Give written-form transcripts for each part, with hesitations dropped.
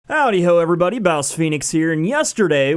Howdy ho everybody, BouseFeenux here, and yesterday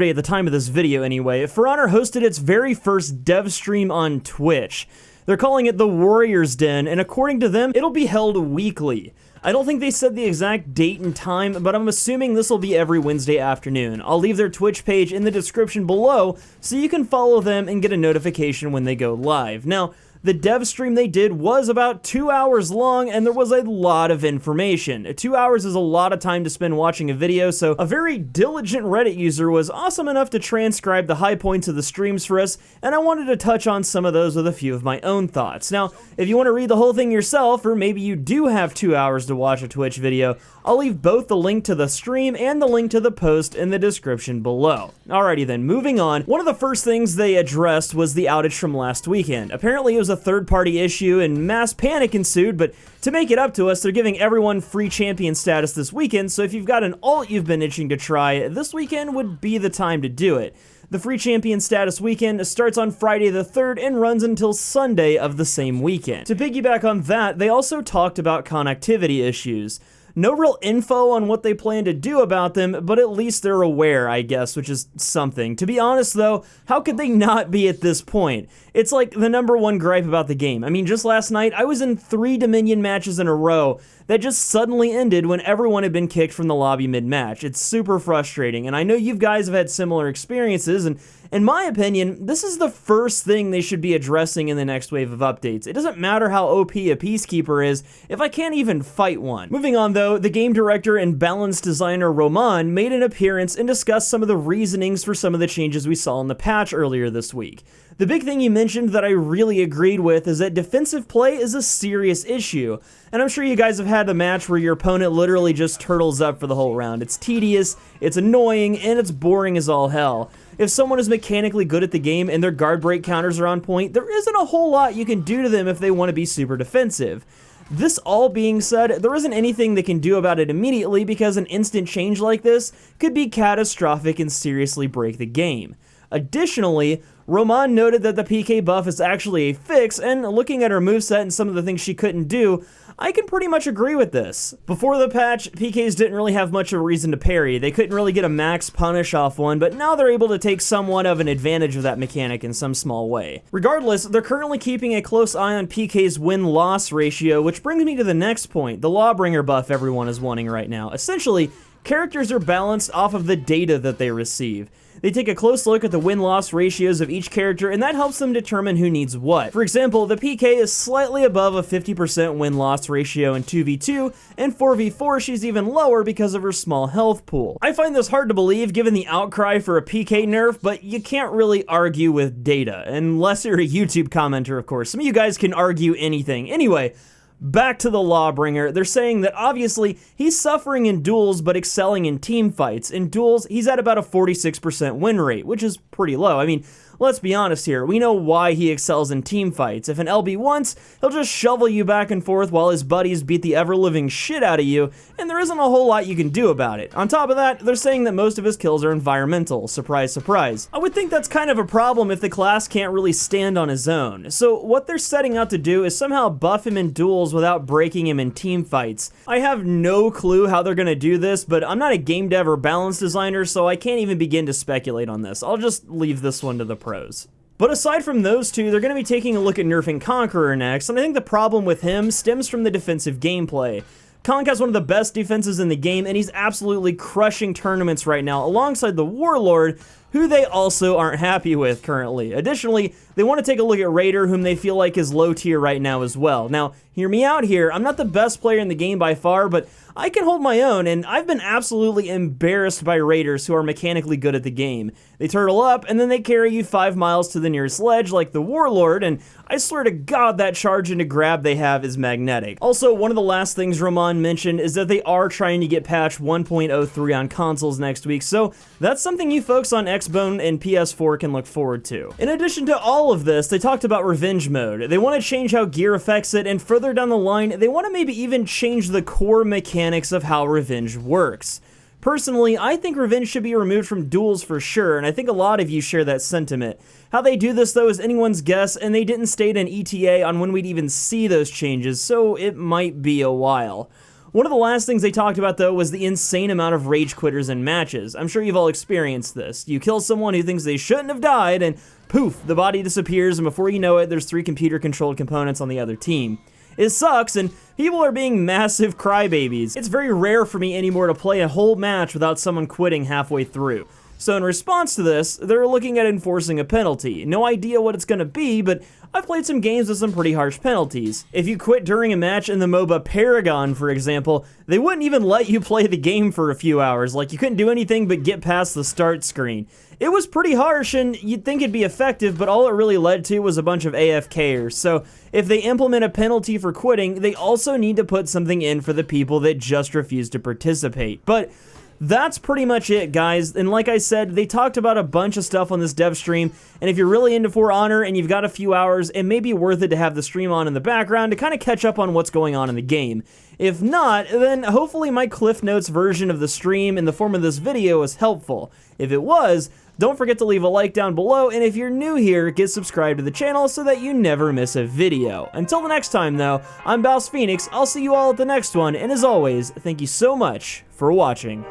at the time of this video anyway, For Honor hosted its very first dev stream on Twitch. They're calling it the Warrior's Den, and according to them, it'll be held weekly. I don't think they said the exact date and time, but I'm assuming this will be every Wednesday afternoon. I'll leave their Twitch page in the description below, so you can follow them and get a notification when they go live. Now, the dev stream they did was about 2 hours long, and there was a lot of information. 2 hours is a lot of time to spend watching a video, so a very diligent Reddit user was awesome enough to transcribe the high points of the streams for us, and I wanted to touch on some of those with a few of my own thoughts. Now, if you want to read the whole thing yourself, or maybe you do have 2 hours to watch a Twitch video, I'll leave both the link to the stream and the link to the post in the description below. Alrighty then, moving on. One of the first things they addressed was the outage from last weekend. Apparently it was a third-party issue and mass panic ensued, but to make it up to us, they're giving everyone free champion status this weekend, so if you've got an ult you've been itching to try, this weekend would be the time to do it. The free champion status weekend starts on Friday the 3rd and runs until Sunday of the same weekend. To piggyback on that, they also talked about connectivity issues. No real info on what they plan to do about them, but at least they're aware, I guess, which is something. To be honest though, how could they not be at this point? It's like the #1 gripe about the game. I mean, just last night, I was in 3 Dominion matches in a row that just suddenly ended when everyone had been kicked from the lobby mid-match. It's super frustrating, and I know you guys have had similar experiences, and in my opinion, this is the first thing they should be addressing in the next wave of updates. It doesn't matter how OP a Peacekeeper is if I can't even fight one. Moving on though, the game director and balance designer Roman made an appearance and discussed some of the reasonings for some of the changes we saw in the patch earlier this week. The big thing he mentioned that I really agreed with is that defensive play is a serious issue. And I'm sure you guys have had a match where your opponent literally just turtles up for the whole round. It's tedious, it's annoying, and it's boring as all hell. If someone is mechanically good at the game and their guard break counters are on point, there isn't a whole lot you can do to them if they want to be super defensive. This all being said, there isn't anything they can do about it immediately because an instant change like this could be catastrophic and seriously break the game. Additionally, Roman noted that the PK buff is actually a fix, and looking at her moveset and some of the things she couldn't do, I can pretty much agree with this. Before the patch, PKs didn't really have much of a reason to parry. They couldn't really get a max punish off one, but now they're able to take somewhat of an advantage of that mechanic in some small way. Regardless, they're currently keeping a close eye on PK's win-loss ratio, which brings me to the next point, the Lawbringer buff everyone is wanting right now. Essentially, characters are balanced off of the data that they receive. They take a close look at the win-loss ratios of each character, and that helps them determine who needs what. For example, the PK is slightly above a 50% win-loss ratio in 2v2, and 4v4 she's even lower because of her small health pool. I find this hard to believe given the outcry for a PK nerf, but you can't really argue with data, unless you're a YouTube commenter, of course. Some of you guys can argue anything. Anyway, back to the Lawbringer, they're saying that obviously he's suffering in duels but excelling in team fights. In duels, he's at about a 46% win rate, which is pretty low. I mean, let's be honest here, we know why he excels in team fights. If an LB wants, he'll just shovel you back and forth while his buddies beat the ever-living shit out of you, and there isn't a whole lot you can do about it. On top of that, they're saying that most of his kills are environmental. Surprise, surprise. I would think that's kind of a problem if the class can't really stand on his own. So what they're setting out to do is somehow buff him in duels without breaking him in team fights. I have no clue how they're gonna do this, but I'm not a game dev or balance designer, so I can't even begin to speculate on this. I'll just leave this one to the pros. But aside from those two, they're going to be taking a look at nerfing Conqueror next, and I think the problem with him stems from the defensive gameplay. Conk has one of the best defenses in the game, and he's absolutely crushing tournaments right now, alongside the Warlord, who they also aren't happy with currently. Additionally, they want to take a look at Raider, whom they feel like is low tier right now as well. Now, hear me out here, I'm not the best player in the game by far, but I can hold my own, and I've been absolutely embarrassed by Raiders who are mechanically good at the game. They turtle up, and then they carry you 5 miles to the nearest ledge like the Warlord, and I swear to God that charge into grab they have is magnetic. Also, one of the last things Roman mentioned is that they are trying to get patch 1.03 on consoles next week, so that's something you folks on Xbone and PS4 can look forward to. In addition to all of this, they talked about revenge mode. They want to change how gear affects it, and further down the line, they want to maybe even change the core mechanics of how revenge works. Personally, I think revenge should be removed from duels for sure, and I think a lot of you share that sentiment. How they do this though is anyone's guess, and they didn't state an ETA on when we'd even see those changes, so it might be a while. One of the last things they talked about, though, was the insane amount of rage quitters in matches. I'm sure you've all experienced this. You kill someone who thinks they shouldn't have died, and poof, the body disappears, and before you know it, there's 3 computer-controlled components on the other team. It sucks, and people are being massive crybabies. It's very rare for me anymore to play a whole match without someone quitting halfway through. So in response to this, they're looking at enforcing a penalty. No idea what it's going to be, but I've played some games with some pretty harsh penalties. If you quit during a match in the MOBA Paragon, for example, they wouldn't even let you play the game for a few hours. Like, you couldn't do anything but get past the start screen. It was pretty harsh, and you'd think it'd be effective, but all it really led to was a bunch of AFKers. So if they implement a penalty for quitting, they also need to put something in for the people that just refuse to participate. But that's pretty much it, guys, and like I said, they talked about a bunch of stuff on this dev stream, and if you're really into For Honor and you've got a few hours, it may be worth it to have the stream on in the background to kind of catch up on what's going on in the game. If not, then hopefully my Cliff Notes version of the stream in the form of this video was helpful. If it was, don't forget to leave a like down below, and if you're new here, get subscribed to the channel so that you never miss a video. Until the next time, though, I'm BouseFeenux, I'll see you all at the next one, and as always, thank you so much for watching.